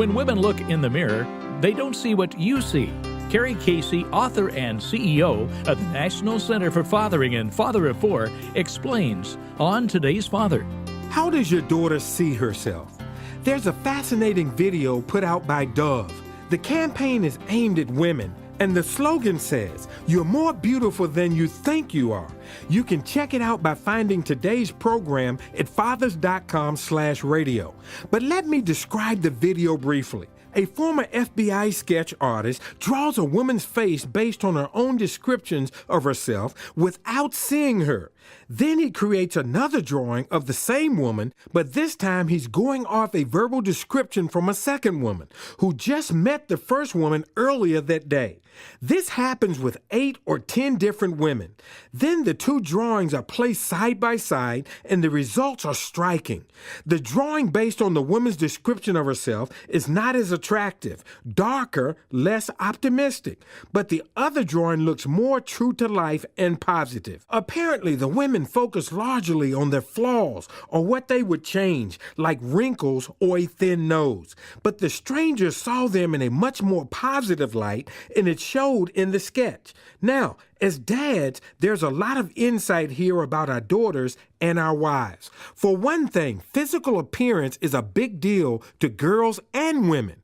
When women look in the mirror, they don't see what you see. Carey Casey, author and CEO of the National Center for Fathering and Father of Four, explains on Today's Father. How does your daughter see herself? There's a fascinating video put out by Dove. The campaign is aimed at women, and the slogan says, "You're more beautiful than you think you are." You can check it out by finding today's program at fathers.com/radio. But let me describe the video briefly. A former FBI sketch artist draws a woman's face based on her own descriptions of herself without seeing her. Then he creates another drawing of the same woman, but this time he's going off a verbal description from a second woman who just met the first woman earlier that day. This happens with 8 or 10 different women. Then the two drawings are placed side by side and the results are striking. The drawing based on the woman's description of herself is not as attractive, darker, less optimistic, but the other drawing looks more true to life and positive. Apparently, the women focus largely on their flaws or what they would change, like wrinkles or a thin nose. But the stranger saw them in a much more positive light, and it showed in the sketch. Now, as dads, there's a lot of insight here about our daughters and our wives. For one thing, physical appearance is a big deal to girls and women.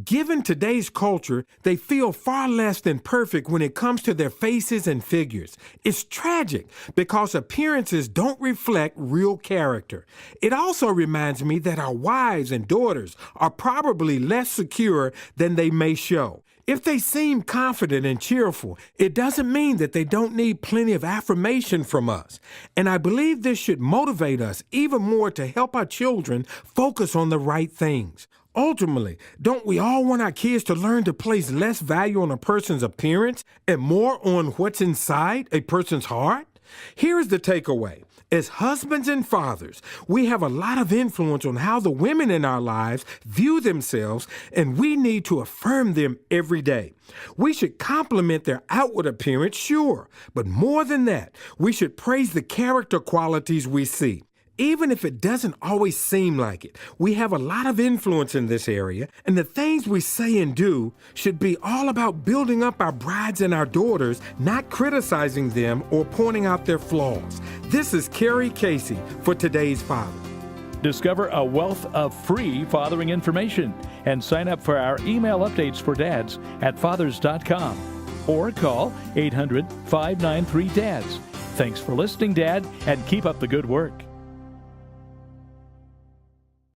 Given today's culture, they feel far less than perfect when it comes to their faces and figures. It's tragic because appearances don't reflect real character. It also reminds me that our wives and daughters are probably less secure than they may show. If they seem confident and cheerful, it doesn't mean that they don't need plenty of affirmation from us. And I believe this should motivate us even more to help our children focus on the right things. Ultimately, don't we all want our kids to learn to place less value on a person's appearance and more on what's inside a person's heart? Here is the takeaway. As husbands and fathers, we have a lot of influence on how the women in our lives view themselves, and we need to affirm them every day. We should compliment their outward appearance, sure, but more than that, we should praise the character qualities we see. Even if it doesn't always seem like it, we have a lot of influence in this area, and the things we say and do should be all about building up our brides and our daughters, not criticizing them or pointing out their flaws. This is Carey Casey for Today's Father. Discover a wealth of free fathering information and sign up for our email updates for dads at fathers.com or call 800-593-DADS. Thanks for listening, Dad, and keep up the good work.